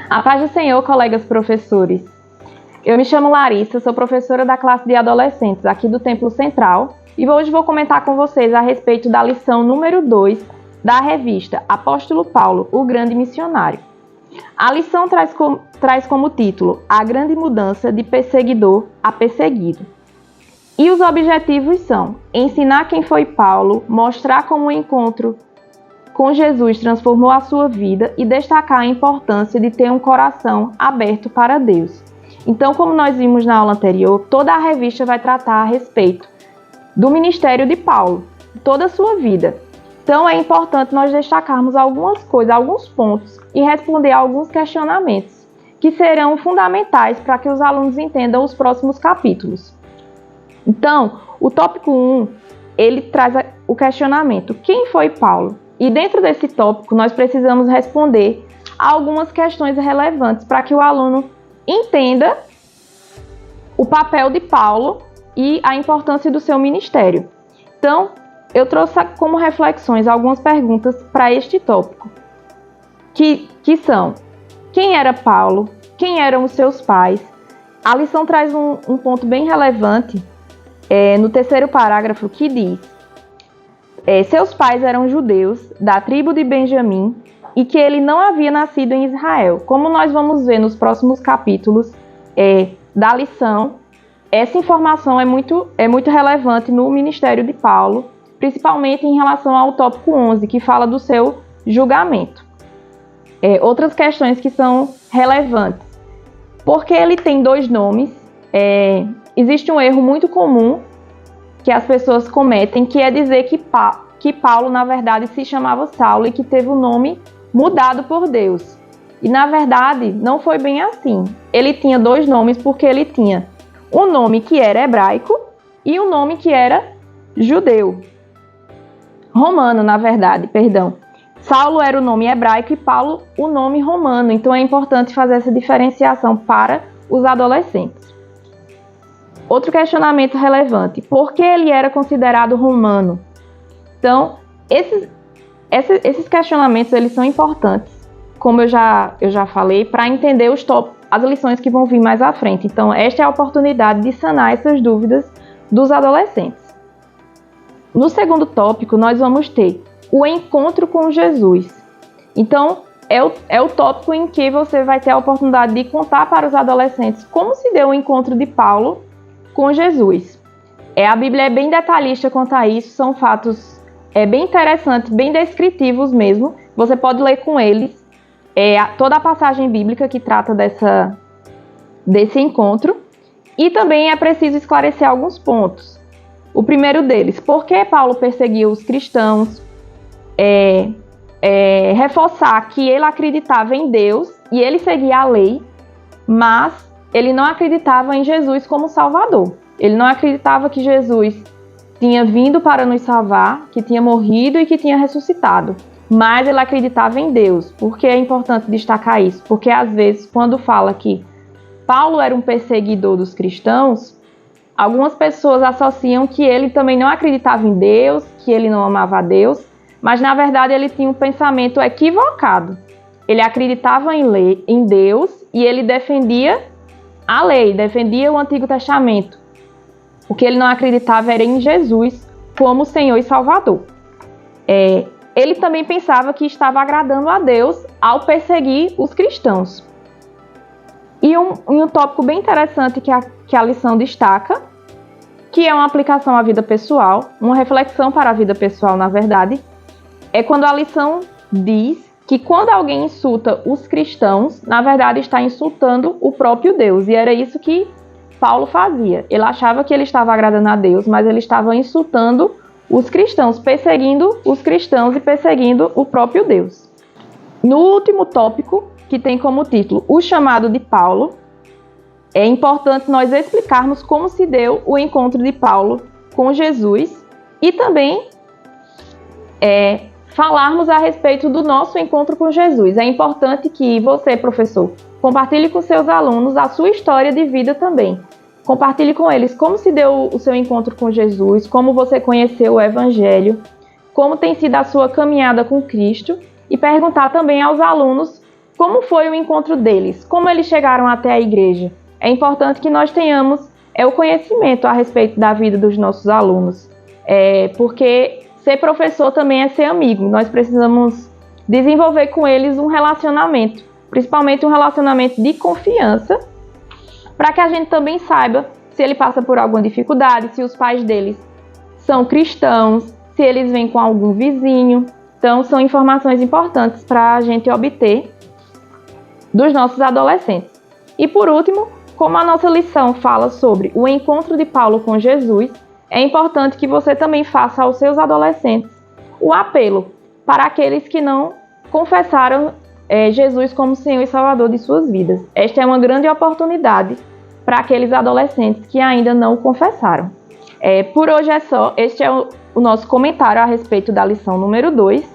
A paz do Senhor, colegas professores. Eu me chamo Larissa, sou professora da classe de adolescentes aqui do Templo Central e hoje vou comentar com vocês a respeito da lição número 2 da revista Apóstolo Paulo, o Grande Missionário. A lição traz como título A Grande Mudança de Perseguidor a Perseguido. E os objetivos são ensinar quem foi Paulo, mostrar como o encontro com Jesus transformou a sua vida e destacar a importância de ter um coração aberto para Deus. Então, como nós vimos na aula anterior, toda a revista vai tratar a respeito do ministério de Paulo, toda a sua vida. Então, é importante nós destacarmos algumas coisas, alguns pontos e responder a alguns questionamentos que serão fundamentais para que os alunos entendam os próximos capítulos. Então, o tópico 1, ele traz o questionamento: quem foi Paulo? E dentro desse tópico, nós precisamos responder a algumas questões relevantes para que o aluno entenda o papel de Paulo e a importância do seu ministério. Então, eu trouxe como reflexões algumas perguntas para este tópico, que são: quem era Paulo? Quem eram os seus pais? A lição traz um ponto bem relevante no terceiro parágrafo, que diz: seus pais eram judeus, da tribo de Benjamim, e que ele não havia nascido em Israel. Como nós vamos ver nos próximos capítulos da lição, essa informação é muito relevante no ministério de Paulo, principalmente em relação ao tópico 11, que fala do seu julgamento. Outras questões que são relevantes: porque ele tem 2 nomes? Existe um erro muito comum que as pessoas cometem, que é dizer que Paulo, na verdade, se chamava Saulo e que teve o nome mudado por Deus. E, na verdade, não foi bem assim. Ele tinha 2 nomes porque ele tinha um nome que era hebraico e um nome que era judeu. Romano, na verdade, perdão. Saulo era o nome hebraico e Paulo o nome romano. Então, é importante fazer essa diferenciação para os adolescentes. Outro questionamento relevante: por que ele era considerado romano? Então, esses questionamentos eles são importantes, como eu já falei, para entender as lições que vão vir mais à frente. Então, esta é a oportunidade de sanar essas dúvidas dos adolescentes. No segundo tópico, nós vamos ter o encontro com Jesus. Então, é o tópico em que você vai ter a oportunidade de contar para os adolescentes como se deu o encontro de Paulo com Jesus. A Bíblia é bem detalhista quanto a isso, são fatos bem interessantes, bem descritivos mesmo. Você pode ler com eles toda a passagem bíblica que trata desse encontro. E também é preciso esclarecer alguns pontos. O primeiro deles: por que Paulo perseguiu os cristãos? Reforçar que ele acreditava em Deus e ele seguia a lei, mas ele não acreditava em Jesus como Salvador. Ele não acreditava que Jesus tinha vindo para nos salvar, que tinha morrido e que tinha ressuscitado. Mas ele acreditava em Deus. Por que é importante destacar isso? Porque às vezes, quando fala que Paulo era um perseguidor dos cristãos, algumas pessoas associam que ele também não acreditava em Deus, que ele não amava a Deus, mas na verdade ele tinha um pensamento equivocado. Ele acreditava em Deus e ele defendia a lei, defendia o Antigo Testamento. O que ele não acreditava era em Jesus como Senhor e Salvador. Ele também pensava que estava agradando a Deus ao perseguir os cristãos. E um tópico bem interessante que a lição destaca, que é uma aplicação à vida pessoal, uma reflexão para a vida pessoal, na verdade, é quando a lição diz que quando alguém insulta os cristãos, na verdade está insultando o próprio Deus. E era isso que Paulo fazia. Ele achava que ele estava agradando a Deus, mas ele estava insultando os cristãos, perseguindo os cristãos e perseguindo o próprio Deus. No último tópico, que tem como título O Chamado de Paulo, é importante nós explicarmos como se deu o encontro de Paulo com Jesus e também falarmos a respeito do nosso encontro com Jesus. É importante que você, professor, compartilhe com seus alunos a sua história de vida também. Compartilhe com eles como se deu o seu encontro com Jesus, como você conheceu o Evangelho, como tem sido a sua caminhada com Cristo, e perguntar também aos alunos como foi o encontro deles, como eles chegaram até a igreja. É importante que nós tenhamos o conhecimento a respeito da vida dos nossos alunos, porque ser professor também é ser amigo. Nós precisamos desenvolver com eles um relacionamento, principalmente um relacionamento de confiança, para que a gente também saiba se ele passa por alguma dificuldade, se os pais deles são cristãos, se eles vêm com algum vizinho. Então, são informações importantes para a gente obter dos nossos adolescentes. E por último, como a nossa lição fala sobre o encontro de Paulo com Jesus, é importante que você também faça aos seus adolescentes o apelo para aqueles que não confessaram Jesus como Senhor e Salvador de suas vidas. Esta é uma grande oportunidade para aqueles adolescentes que ainda não o confessaram. Por hoje é só. Este é o nosso comentário a respeito da lição número 2.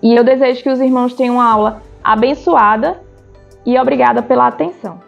E eu desejo que os irmãos tenham uma aula abençoada e obrigada pela atenção.